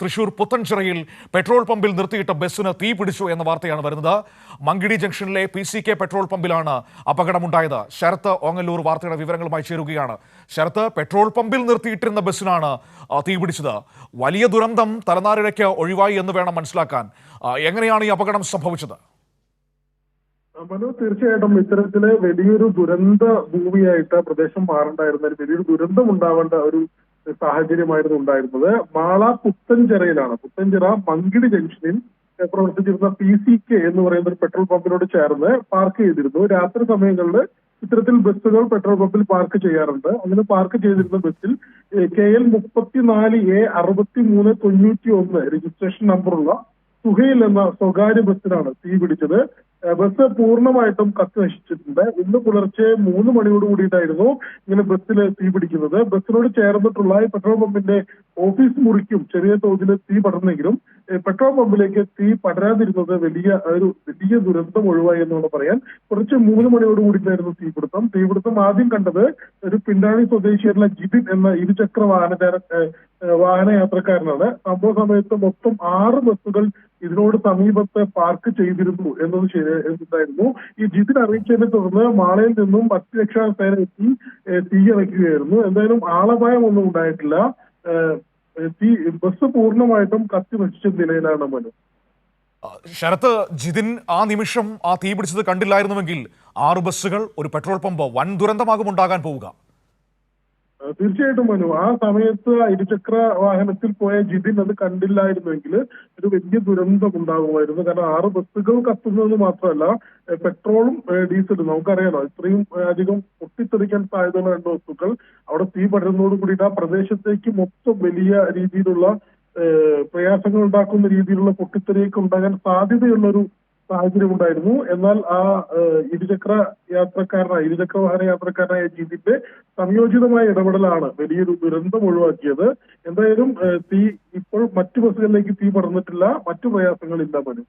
Thrissur പുത്തൻചിറയിൽ petrol പമ്പിൽ നിർത്തിയിട്ട ബസ്സിന് തീ പിടിച്ചു എന്ന വാർത്തയാണ് വരുന്നത്. മങ്കിടി ജംഗ്ഷനിലെ PCK പെട്രോൾ പമ്പിലാണ് അപകടമുണ്ടായത്. ശരത്ത് ഓങ്ങല്ലൂർ വാർത്തയുടെ വിവരങ്ങളുമായി ചേരുകയാണ്. ശരത്ത്, പെട്രോൾ പമ്പിൽ നിർത്തിയിട്ടിരുന്ന ബസ്സിനാണ് തീ പിടിച്ചത്. വലിയ ദുരന്തം തലനാരിഴയ്ക്ക് ഒഴിവായി എന്ന് വേണം മനസ്സിലാക്കാൻ. എങ്ങനെയാണ് ഈ അപകടം സംഭവിച്ചത്? മനു, തീർച്ചയായിട്ടും ഇത്തരത്തില് വലിയൊരു ദുരന്ത ഭൂമിയായിട്ട് പ്രദേശം മാറേണ്ടായിരുന്ന വലിയൊരു ദുരന്തം ഉണ്ടാവേണ്ട ഒരു സാഹചര്യമായിരുന്നു ഉണ്ടായിരുന്നത്. മാള പുത്തൻചിറയിലാണ്. പുത്തൻചിറ മങ്കിടി ജംഗ്ഷനിൽ പ്രവർത്തിച്ചിരുന്ന PCK എന്ന് പറയുന്ന ഒരു പെട്രോൾ പമ്പിനോട് ചേർന്ന് പാർക്ക് ചെയ്തിരുന്നു. രാത്രി സമയങ്ങളിൽ ഇത്തരത്തിൽ ബസ്സുകൾ പെട്രോൾ പമ്പിൽ പാർക്ക് ചെയ്യാറുണ്ട്. അങ്ങനെ പാർക്ക് ചെയ്തിരുന്ന ബസ്സിൽ KL 34A 6391 രജിസ്ട്രേഷൻ നമ്പറുള്ള സുഹൈൽ എന്ന സ്വകാര്യ ബസ്സിനാണ് തീ പിടിച്ചത്. ബസ് പൂർണ്ണമായിട്ടും കത്തി നശിച്ചിട്ടുണ്ട്. ഇന്ന് പുലർച്ചെ 3 മണിയോട് കൂടിയിട്ടായിരുന്നു ഇങ്ങനെ ബസ്സിൽ തീ പിടിക്കുന്നത്. ബസ്സിനോട് ചേർന്നിട്ടുള്ള ഈ പെട്രോൾ പമ്പിന്റെ ഓഫീസ് മുറിക്കും ചെറിയ തോതിൽ തീ പടർന്നെങ്കിലും പെട്രോൾ പമ്പിലേക്ക് തീ പടരാതിരുന്നത് വലിയ ദുരന്തം ഒഴിവായി എന്നാണ് പറയാൻ. കുറച്ച് 3 മണിയോട് കൂടിയിട്ടായിരുന്നു തീപിടുത്തം ആദ്യം കണ്ടത് ഒരു പിണ്ടാണി സ്വദേശിയായിട്ടുള്ള ജിതിൻ എന്ന ഇരുചക്ര വാഹന യാത്രക്കാരനാണ്. സംഭവ സമയത്ത് മൊത്തം 6 ബസ്സുകൾ ഇതിനോട് സമീപത്ത് പാർക്ക് ചെയ്തിരുന്നു എന്നതായിരുന്നു. ഈ ജിതിൻ അറിയിച്ചതിനെ തുടർന്ന് മാളയിൽ നിന്നും 10 രക്ഷാസേന എത്തി തീയണയ്ക്കുകയായിരുന്നു. എന്തായാലും ആളപായം ഒന്നും ഉണ്ടായിട്ടില്ല. ബസ് പൂർണ്ണമായിട്ടും കത്തി നശിച്ച നിലയിലാണ് മനു. ശരത്ത്, ജിതിൻ ആ നിമിഷം ആ തീ പിടിച്ചത് കണ്ടില്ലായിരുന്നുവെങ്കിൽ 6 ബസ്സുകൾ, ഒരു പെട്രോൾ പമ്പ്, വൻ ദുരന്തമാകും ഉണ്ടാകാൻ പോവുക. തീർച്ചയായിട്ടും മനു, ആ സമയത്ത് ഇരുചക്ര വാഹനത്തിൽ പോയ ജിതിൻ അത് കണ്ടില്ലായിരുന്നുവെങ്കിൽ ഒരു വലിയ ദുരന്തം ഉണ്ടാകുമായിരുന്നു. കാരണം 6 ബസ്സുകൾ കത്തുന്നത് മാത്രമല്ല, പെട്രോളും ഡീസലും നമുക്കറിയാലോ ഇത്രയും അധികം പൊട്ടിത്തെറിക്കാൻ സാധ്യതയുള്ള 2 വസ്തുക്കൾ അവിടെ തീ പടരുന്നതോട് കൂടിയിട്ട് ആ പ്രദേശത്തേക്ക് മൊത്തം വലിയ രീതിയിലുള്ള പ്രയാസങ്ങൾ ഉണ്ടാക്കുന്ന രീതിയിലുള്ള പൊട്ടിത്തെറിയൊക്കെ ഉണ്ടാകാൻ സാധ്യതയുള്ളൊരു സാഹചര്യം ഉണ്ടായിരുന്നു. എന്നാൽ ആ ഇരുചക്ര വാഹന യാത്രക്കാരനായ ജിതിന്റെ സംയോജിതമായ ഇടപെടലാണ് വലിയൊരു ദുരന്തം ഒഴിവാക്കിയത്. എന്തായാലും ഇപ്പോൾ മറ്റു ബസ്സുകളിലേക്ക് തീ പടർന്നിട്ടില്ല, മറ്റു പ്രയാസങ്ങളില്ല മനു.